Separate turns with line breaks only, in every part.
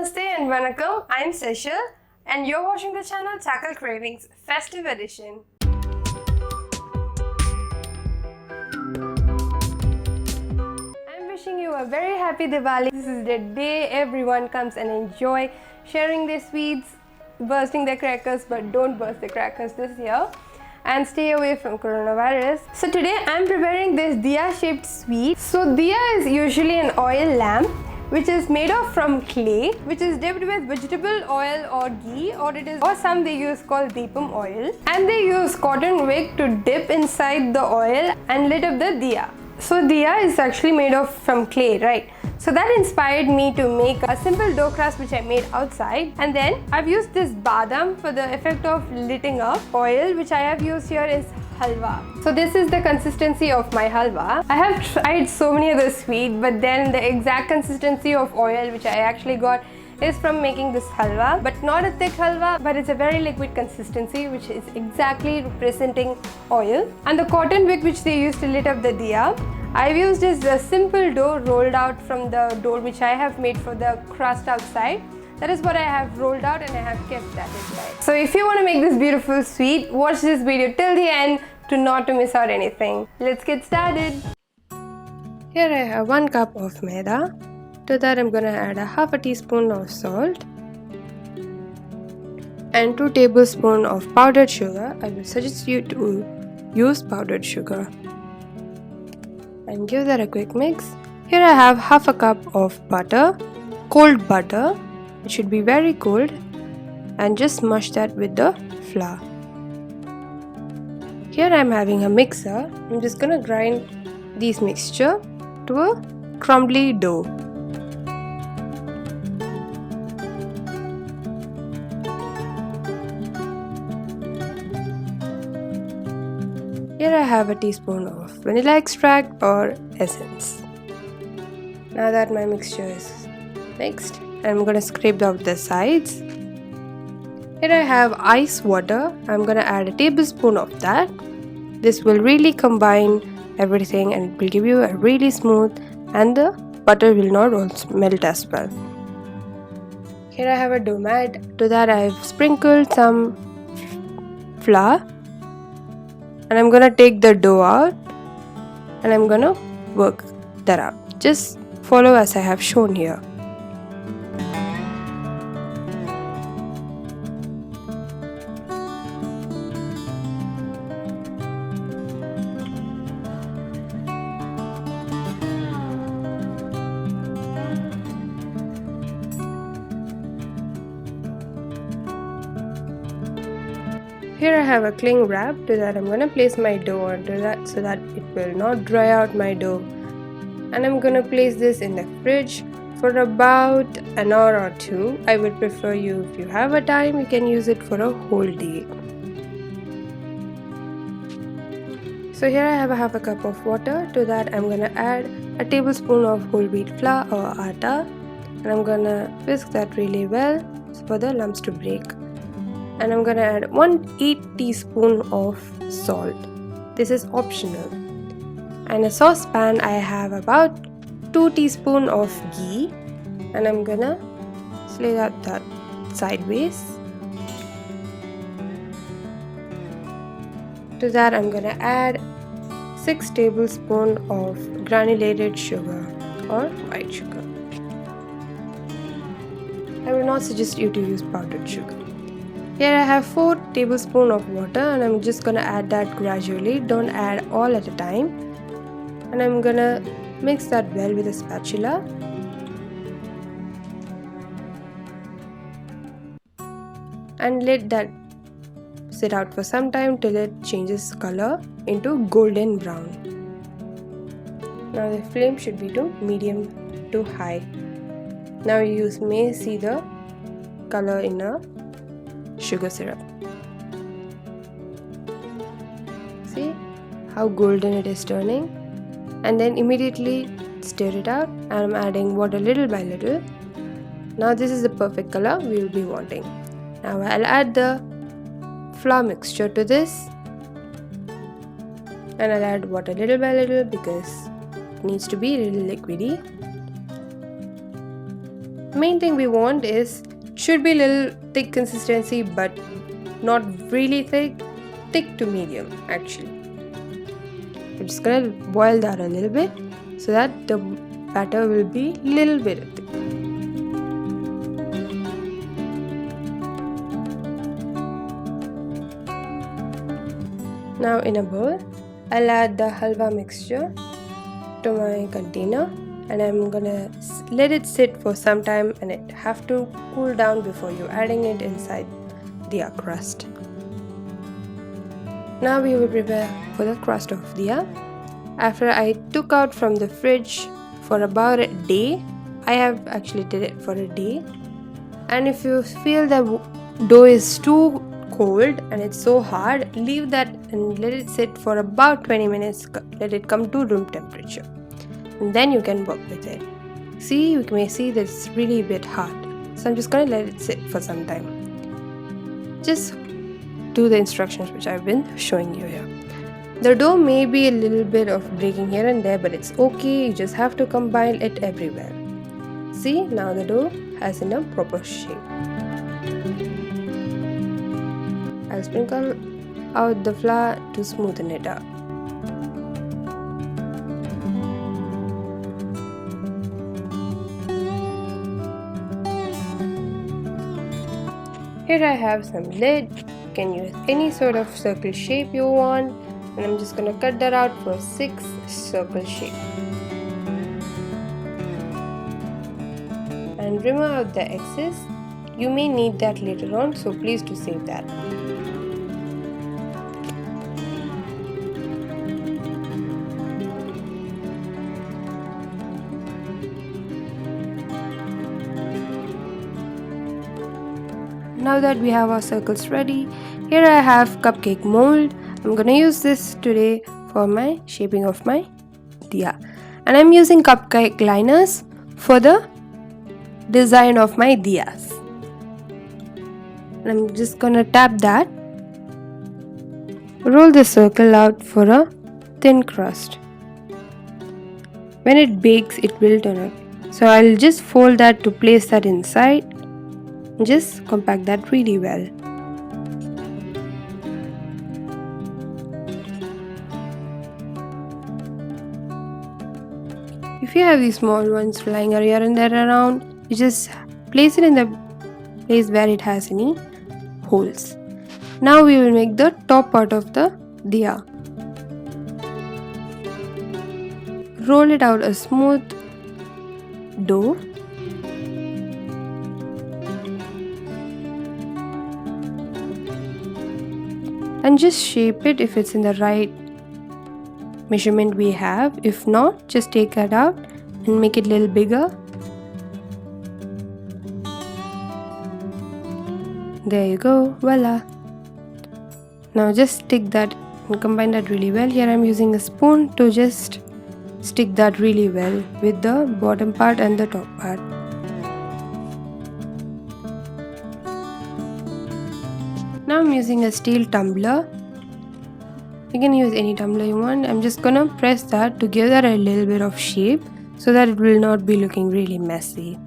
Namaste and Vanakkam, I'm Seshil and you're watching the channel Tackle Cravings Festive Edition. I'm wishing you a very happy Diwali. This is the day everyone comes and enjoy sharing their sweets, bursting their crackers, but don't burst the crackers this year and stay away from coronavirus. So today I'm preparing this Diya shaped sweet. So Diya is usually an oil lamp which is made of from clay, which is dipped with vegetable oil or ghee, or some they use called deepam oil, and they use cotton wick to dip inside the oil and lit up the diya. So diya is actually made of from clay, right? So that inspired me to make a simple dough crust which I made outside, and then I've used this badam for the effect of lighting up. Oil which I have used here is halwa. So this is the consistency of my halwa. I have tried so many other sweets, but then the exact consistency of oil which I actually got is from making this halwa, but not a thick halwa, but it's a very liquid consistency which is exactly representing oil. And the cotton wick which they used to lit up the diya, I've used is a simple dough rolled out from the dough which I have made for the crust outside. That is what I have rolled out and I have kept that inside. So if you want to make this beautiful sweet, watch this video till the end not to miss out anything. Let's get started. Here I have 1 cup of maida. To that I'm gonna add a half a teaspoon of salt and 2 tablespoons of powdered sugar. I will suggest you to use powdered sugar. And give that a quick mix. Here I have half a cup of butter, cold butter. It should be very cold, and just mush that with the flour. Here I am having a mixer. I'm just gonna grind this mixture to a crumbly dough. Here I have a teaspoon of vanilla extract or essence. Now that my mixture is mixed, I'm gonna scrape out the sides. Here I have ice water. I'm gonna add a tablespoon of that. This will really combine everything and it will give you a really smooth, and the butter will not also melt as well. Here I have a dough mat. To that I've sprinkled some flour. And I'm gonna take the dough out and I'm gonna work that out. Just follow as I have shown here. Here I have a cling wrap. To that I'm going to place my dough onto that so that it will not dry out my dough. And I'm going to place this in the fridge for about an hour or 2. I would prefer if you have a time, you can use it for a whole day. So here I have a half a cup of water. To that I'm going to add a tablespoon of whole wheat flour or atta. And I'm going to whisk that really well for the lumps to break. And I'm gonna add 1/8 teaspoon of salt. This is optional. And a saucepan, I have about 2 teaspoons of ghee, and I'm gonna slay that sideways. To that I'm gonna add 6 tablespoons of granulated sugar or white sugar. I will not suggest you to use powdered sugar. Here I have 4 tablespoons of water and I'm just gonna add that gradually. Don't add all at a time. And I'm gonna mix that well with a spatula. And let that sit out for some time till it changes color into golden brown. Now the flame should be to medium to high. Now you may see the color in a sugar syrup. See how golden it is turning, and then immediately stir it out, and I'm adding water little by little. Now this is the perfect color we will be wanting. Now I'll add the flour mixture to this, and I'll add water little by little because it needs to be a little liquidy. main thing we want is should be a little thick consistency, but not really thick to medium actually. I'm just gonna boil that a little bit so that the batter will be a little bit thick. Now in a bowl, I'll add the halwa mixture to my container and I'm gonna let it sit for some time, and it have to cool down before you adding it inside the crust. Now we will prepare for the crust of Diya. After I took out from the fridge for about a day, I have actually did it for a day, and if you feel the dough is too cold and it's so hard, leave that and let it sit for about 20 minutes. Let it come to room temperature and then you can work with it. See, you may see that it's really a bit hard, so I'm just gonna let it sit for some time. Just do the instructions which I've been showing you here. The dough may be a little bit of breaking here and there, but it's okay, you just have to combine it everywhere. See, now the dough has in a proper shape. I'll sprinkle out the flour to smoothen it out. Here I have some lid. You can use any sort of circle shape you want, and I'm just gonna cut that out for 6 circle shape. And remove out the excess. You may need that later on, so please do save that. Now that we have our circles ready, here I have cupcake mold. I'm gonna use this today for my shaping of my Diya, and I'm using cupcake liners for the design of my Diyas. And I'm just gonna tap that, roll the circle out for a thin crust. When it bakes, it will turn out. So I'll just fold that to place that inside. Just compact that really well. If you have these small ones flying here and there around, you just place it in the place where it has any holes. Now we will make the top part of the Diya. Roll it out a smooth dough. And just shape it if it's in the right measurement we have. If not, just take it out and make it a little bigger. There you go, voila. Now just stick that and combine that really well. Here I'm using a spoon to just stick that really well with the bottom part and the top part. Now I'm using a steel tumbler. You can use any tumbler you want. I'm just gonna press that to give that a little bit of shape so that it will not be looking really messy.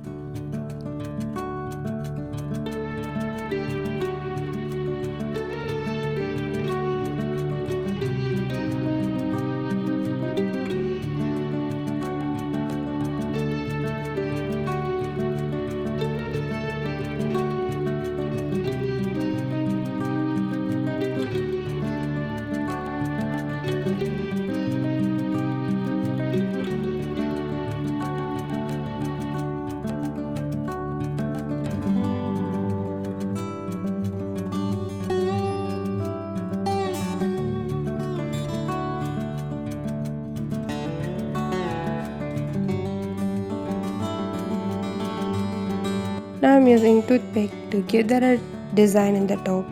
Now I'm using toothpick to give that a design in the top.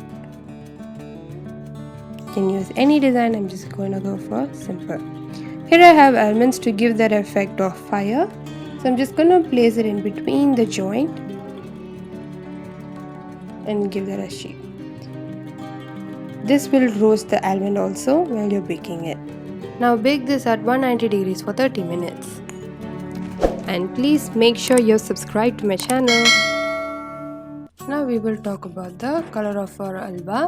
You can use any design, I'm just going to go for simple. Here I have almonds to give that effect of fire. So I'm just going to place it in between the joint and give that a shape. This will roast the almond also while you're baking it. Now bake this at 190 degrees for 30 minutes. and please make sure you're subscribed to my channel. Now we will talk about the color of our halwa.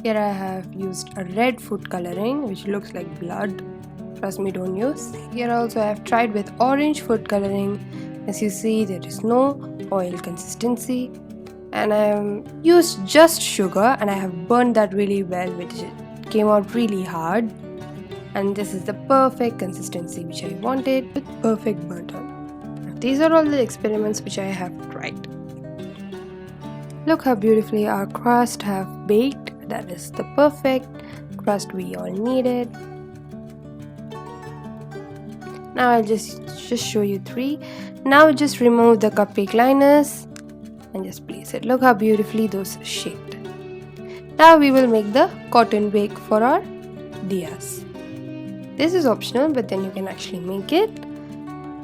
Here I have used a red food coloring which looks like blood. Trust me, don't use. Here also I have tried with orange food coloring. As you see, there is no oil consistency. And I have used just sugar and I have burned that really well, which came out really hard. And this is the perfect consistency which I wanted with perfect butter. These are all the experiments which I have tried. Look how beautifully our crust have baked. That is the perfect crust we all needed. Now I'll just show you 3. Now just remove the cupcake liners and just place it. Look how beautifully those are shaped. Now we will make the cotton bake for our diyas. This is optional, but then you can actually make it.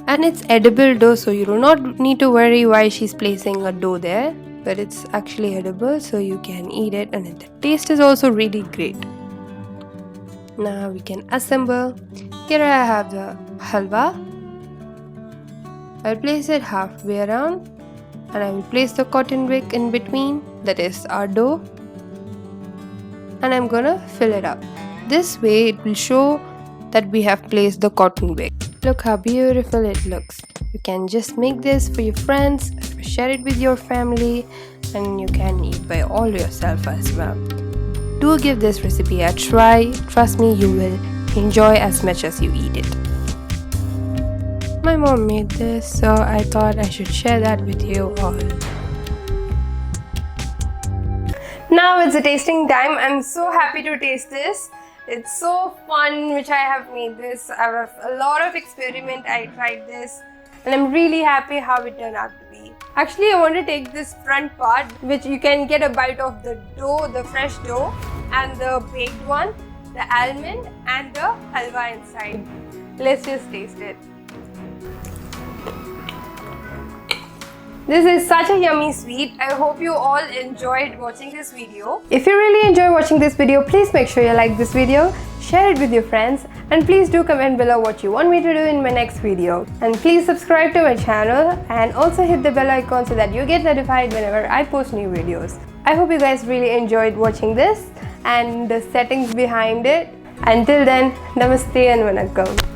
And it's edible dough, so you do not need to worry why she's placing a dough there. But it's actually edible, so you can eat it, and the taste is also really great. Now we can assemble. Here I have the halwa. I'll place it halfway around, and I will place the cotton wick in between, that is our dough, and I'm gonna fill it up. This way it will show that we have placed the cotton wick. Look how beautiful it looks. You can just make this for your friends, share it with your family, and you can eat by all yourself as well. Do give this recipe a try. Trust me, you will enjoy as much as you eat it. My mom made this, so I thought I should share that with you all. Now it's a tasting time. I'm so happy to taste this. It's so fun which I have made this. I have a lot of experiment. I tried this and I'm really happy how it turned out to be. Actually, I want to take this front part, which you can get a bite of the dough, the fresh dough, and the baked one, the almond and the halwa inside. Let's just taste it. This is such a yummy sweet. I hope you all enjoyed watching this video. If you really enjoy watching this video, please make sure you like this video, share it with your friends, and please do comment below what you want me to do in my next video. And please subscribe to my channel and also hit the bell icon so that you get notified whenever I post new videos. I hope you guys really enjoyed watching this and the settings behind it. Until then, namaste and vanakkam.